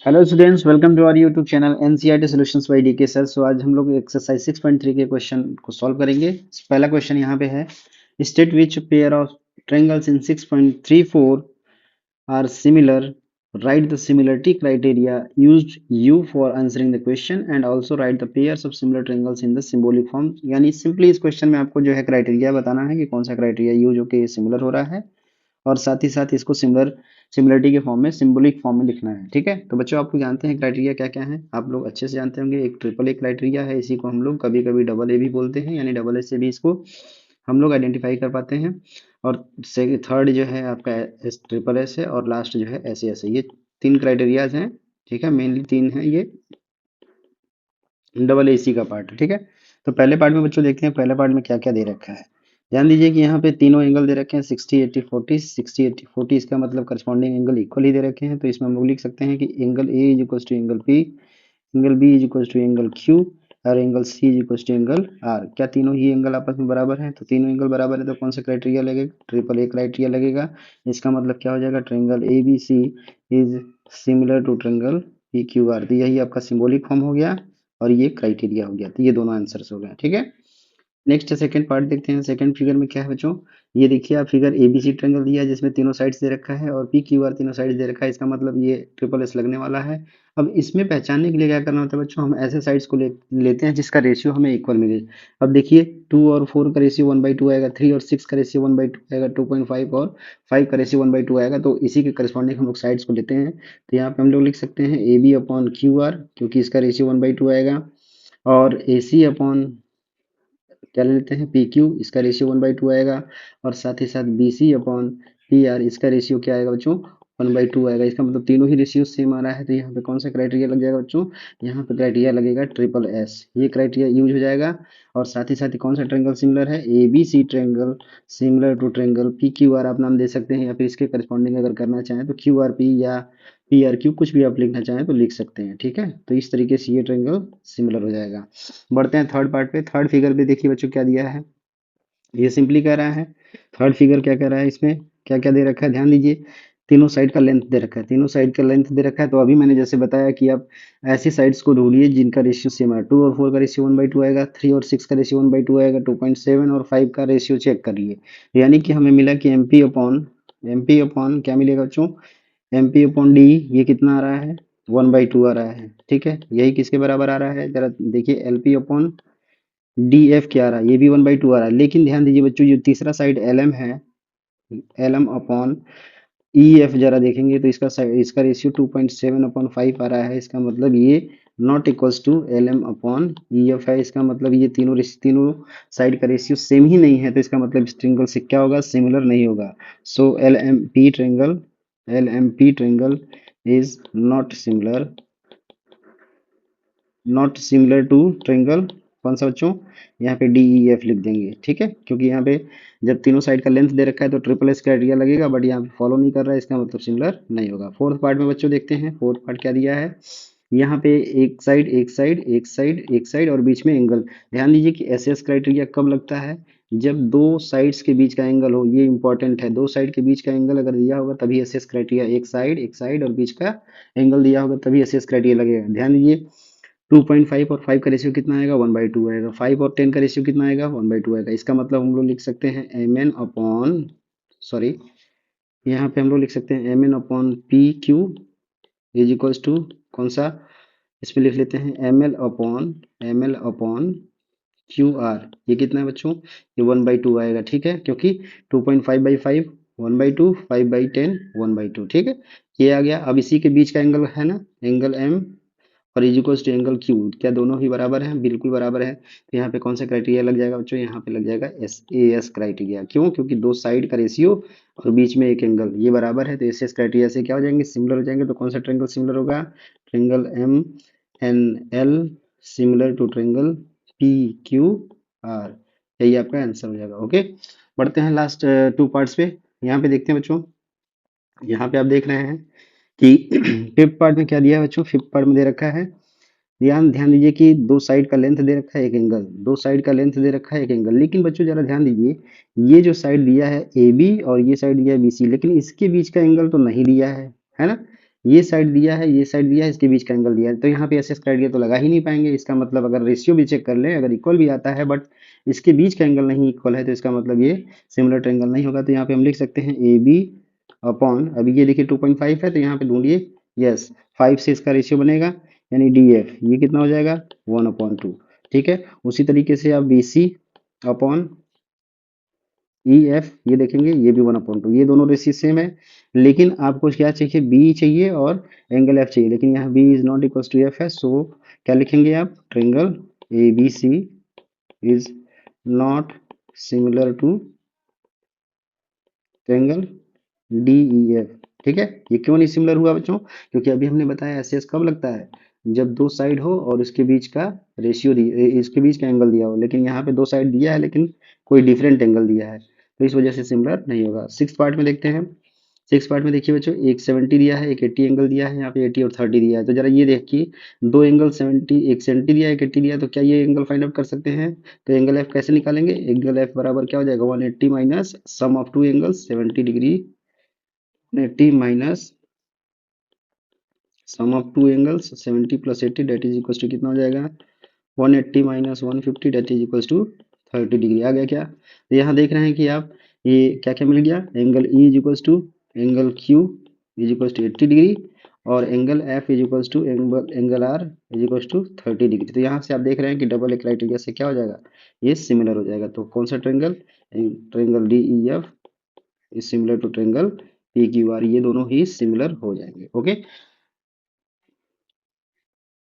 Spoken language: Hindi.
Hello students, welcome to our YouTube channel NCERT solutions by DK sir. So आज हम लोग एक्सरसाइज 6.3 के क्वेश्चन को सॉल्व करेंगे। पहला क्वेश्चन यहाँ पे है, state which pair of triangles इन 6.34 are similar, write the similarity criteria used you for answering the question and also write the pairs of similar triangles in the symbolic form. यानी सिंपली इस क्वेश्चन में आपको जो है क्राइटेरिया बताना है कि कौन सा क्राइटेरिया यूज होकर सिमिलर हो रहा है, और साथ ही साथ इसको सिमिलरिटी के फॉर्म में, सिंबॉलिक फॉर्म में लिखना है। ठीक है, तो बच्चों आप लोग जानते हैं क्राइटेरिया क्या क्या है, आप लोग अच्छे से जानते होंगे। एक ट्रिपल ए क्राइटेरिया है, इसी को हम लोग कभी कभी डबल ए भी बोलते हैं, यानी डबल ए से भी इसको हम लोग आइडेंटिफाई कर पाते हैं। और थर्ड जो है आपका ट्रिपल एस है, और लास्ट जो है एस एस है। ये तीन क्राइटेरियाज हैं। ठीक है, मेनली तीन है ये, डबल एसी का पार्ट। ठीक है, तो पहले पार्ट में बच्चों देखते हैं पहले पार्ट में क्या क्या दे रखा है। ध्यान दीजिए कि यहाँ पे तीनों एंगल दे रखे हैं 60 80 40। 60 80 40 इसका मतलब करस्पॉन्डिंग एंगल इक्वल ही दे रखे हैं, तो इसमें हम लोग लिख सकते हैं कि angle A is equal to angle P, angle B is equal to angle Q, और angle C is equal to angle R. क्या तीनों ही एंगल आपस में बराबर हैं? तो तीनों एंगल बराबर है, तो कौन सा क्राइटेरिया लगेगा? ट्रिपल ए क्राइटेरिया लगेगा। इसका मतलब क्या हो जाएगा? Triangle A B C is similar to triangle P Q R. तो यही आपका सिंबॉलिक फॉर्म हो गया, और ये क्राइटेरिया हो गया। तो ये दोनों आंसर्स हो गए। ठीक है, नेक्स्ट सेकंड पार्ट देखते हैं। सेकंड फिगर में क्या है बच्चों? ये देखिए, आप फिगर एबीसी ट्रायंगल दिया है जिसमें तीनों साइड्स दे रखा है, और पी क्यू आर तीनों साइड्स दे रखा है। इसका मतलब ये ट्रिपल एस लगने वाला है। अब इसमें पहचानने के लिए क्या करना होता है बच्चों? हम ऐसे साइड्स को लेते हैं जिसका रेशियो हमें इक्वल मिले। अब देखिए, 2 और 4 का रेशियो 1/2 आएगा, 3 और 6 का रेशियो 1/2 आएगा, 2.5 और 5 का रेशियो 1/2 आएगा। तो इसी के करस्पॉन्डिंग हम लोग साइड्स को लेते हैं। तो यहाँ पे हम लोग लिख सकते हैं A B upon Q R, क्योंकि इसका रेशियो 1/2 आएगा, और ए सी अपॉन क्या ले लेते हैं पी क्यू, इसका रेशियो 1/2 आएगा, और साथ ही साथ B C upon P R, इसका रेशियो क्या आएगा बच्चों? 1/2 आएगा। इसका मतलब तीनों ही रेशियो सेम आ रहा है। तो यहाँ पे कौन सा क्राइटेरिया लग जाएगा बच्चों? यहाँ पे क्राइटेरिया लगेगा ट्रिपल एस, ये क्राइटेरिया यूज हो जाएगा। और साथ ही कौन सा ट्रायंगल सिमिलर है? A B C triangle similar to triangle P Q R आप नाम दे सकते हैं, या फिर इसके करस्पॉन्डिंग अगर करना चाहें तो क्यू आर पी या पी आर क्यू, कुछ भी आप लिखना चाहें तो लिख सकते हैं। ठीक है, तो इस तरीके से ये ट्रायंगल सिमिलर हो जाएगा। बढ़ते हैं थर्ड पार्ट पे। थर्ड फिगर पे देखिए बच्चों क्या दिया है, ये सिंपली कह रहा है। थर्ड फिगर क्या कह रहा है, इसमें क्या क्या दे रखा है ध्यान दीजिए। तीनों साइड का लेंथ दे रखा है, तीनों साइड का लेंथ दे रखा है। तो अभी मैंने जैसे बताया कि आप ऐसी साइड्स को ढूंढिए जिनका रेशियो सेम है। 2 और 4 का रेशियो 1/2 आएगा, 3 और 6 का रेशियो 1/2 आएगा, 2.7 और 5 का रेशियो चेक करिए। यानी कि हमें मिला कि एम पी अपॉन क्या मिलेगा बच्चों? एम पी अपॉन डी, ये कितना आ रहा है? 1/2 आ रहा है। ठीक है, यही किसके बराबर आ रहा है? जरा देखिए, L P upon D F क्या आ रहा है? ये भी 1/2 आ रहा है। लेकिन ध्यान दीजिए बच्चों, जो तीसरा साइड एल एम है, L M upon E F जरा देखेंगे तो इसका रेशियो 2.7/5 आ रहा है। इसका मतलब ये not equals to L M upon E F है। इसका मतलब ये तीनों साइड का रेशियो सेम ही नहीं है। तो इसका मतलब इस ट्रिंगल से क्या होगा? सिमिलर नहीं होगा। So L M P triangle is not similar to triangle कौन सा बच्चों? यहाँ पे डी ई एफ लिख देंगे। ठीक है, क्योंकि यहाँ पे जब तीनों साइड का लेंथ दे रखा है तो ट्रिपल एस क्राइटेरिया लगेगा, बट यहाँ पे फॉलो नहीं कर रहा है, इसका मतलब सिमिलर नहीं होगा। फोर्थ पार्ट में बच्चों देखते हैं, फोर्थ पार्ट क्या दिया है। यहाँ पे एक साइड एक साइड एक साइड एक साइड और बीच में एंगल। ध्यान दीजिए कि एस एस क्राइटेरिया कब लगता है? जब दो साइड्स के बीच का एंगल हो। ये इंपॉर्टेंट है, दो साइड के बीच का एंगल अगर दिया होगा तभी एस एस क्राइटेरिया, एक साइड और बीच का एंगल दिया होगा तभी एस एस क्राइटेरिया लगेगा। ध्यान दीजिए, 2.5 और 5 का रेशियो कितना आएगा? 1/2 आएगा। 5 और 10 का रेशियो कितना आएगा? 1/2 आएगा। इसका मतलब हम लोग लिख सकते हैं एम एन अपॉन, सॉरी, यहाँ पे हम लोग लिख सकते हैं M N upon P Q is equals to कौन सा? इसमें लिख लेते हैं M L upon Q R. ये कितना है बच्चों? ये 1/2 आएगा। ठीक है, क्योंकि 2.5/5 1/2, 5/10 1/2। ठीक है, ये आ गया। अब इसी के बीच का एंगल है ना, एंगल एम, और is equals to angle Q. क्या दोनों ही बराबर हैं? बिल्कुल बराबर है। तो यहाँ पे कौन सा क्राइटेरिया लग जाएगा बच्चों? यहाँ पे लग जाएगा एस ए एस क्राइटेरिया। क्यों? क्योंकि दो साइड का रेशियो और बीच में एक एंगल ये बराबर है। तो एस एस क्राइटेरिया से क्या हो जाएंगे? सिमिलर हो जाएंगे। तो कौन सा ट्रायंगल सिमिलर होगा? Triangle M N L similar to triangle P Q R. यही आपका आंसर हो जाएगा। ओके, बढ़ते हैं लास्ट टू पार्ट्स पे। यहाँ पे देखते हैं बच्चों, यहाँ पे आप देख रहे हैं कि फिफ्थ पार्ट में क्या दिया है बच्चों? फिफ्थ पार्ट में दे रखा है, ध्यान ध्यान दीजिए कि दो साइड का लेंथ दे रखा है, एक एंगल, दो साइड का लेंथ दे रखा है, एक एंगल। लेकिन बच्चों जरा ध्यान दीजिए, ये जो साइड दिया है ए बी और ये साइड दिया है बी सी, लेकिन इसके बीच का एंगल तो नहीं दिया है ना? ये साइड दिया है, ये साइड दिया है, इसके बीच का एंगल दिया है, तो यहाँ पे एस एस क्राइटेरिया तो लगा ही नहीं पाएंगे। इसका मतलब अगर रेशियो भी चेक कर लें, अगर इक्वल भी आता है बट इसके बीच का एंगल नहीं इक्वल है, तो इसका मतलब ये सिमिलर ट्रायंगल नहीं होगा। तो यहाँ पे हम लिख सकते हैं ए बी अपॉन, अभी ये देखिए 2.5 है, तो यहाँ पे ढूंढिए, यस 5 से इसका रेशियो बनेगा, यानी डी एफ ये कितना हो जाएगा 1/2। ठीक है, उसी तरीके से आप B C upon E F ये देखेंगे, ये भी 1/2, ये दोनों रेशियो सेम है, लेकिन आपको क्या चाहिए, बी चाहिए और एंगल एफ चाहिए, लेकिन यहाँ B is not equal to F है, सो क्या लिखेंगे आप, triangle A B C is not similar to triangle D E F. ठीक है, ये क्यों नहीं सिमिलर हुआ बच्चों, क्योंकि अभी हमने बताया एस एस कब लगता है, जब दो साइड हो और इसके बीच का रेशियो इसके बीच का एंगल दिया हो, लेकिन यहाँ पे दो साइड दिया है लेकिन कोई डिफरेंट एंगल दिया है, तो इस वजह से सिमिलर नहीं होगा। सिक्स पार्ट में देखते हैं। सिक्स पार्ट में देखिए बच्चों, एक 70 दिया है, एक 80 एंगल दिया है, यहाँ पे 80 और 30 दिया है, तो जरा ये देखिए, दो एंगल 70, एक 70 दिया है, एक 80 दिया है, तो क्या ये एंगल फाइंड आउट कर सकते हैं। तो एंगल एफ कैसे निकालेंगे, एंगल एफ बराबर क्या हो जाएगा, 180 minus sum of two angle 70 degree, 180 minus sum of two angles 70 plus 80 that is equal to कितना हो जाएगा, 180 minus 150 that is equal to 30 degree. आ गया क्या, तो यहाँ देख रहे हैं कि आप ये क्या क्या मिल गया, angle E is equal to angle Q is equal to 80 degree, और angle F is equal to angle R is equal to 30 degree. तो यहाँ से आप देख रहे हैं कि डबल ए क्राइटेरिया से क्या हो जाएगा, ये सिमिलर हो जाएगा। तो कौन सा triangle, triangle D E F is similar to triangle P Q R, ये दोनों ही सिमिलर हो जाएंगे। ओके,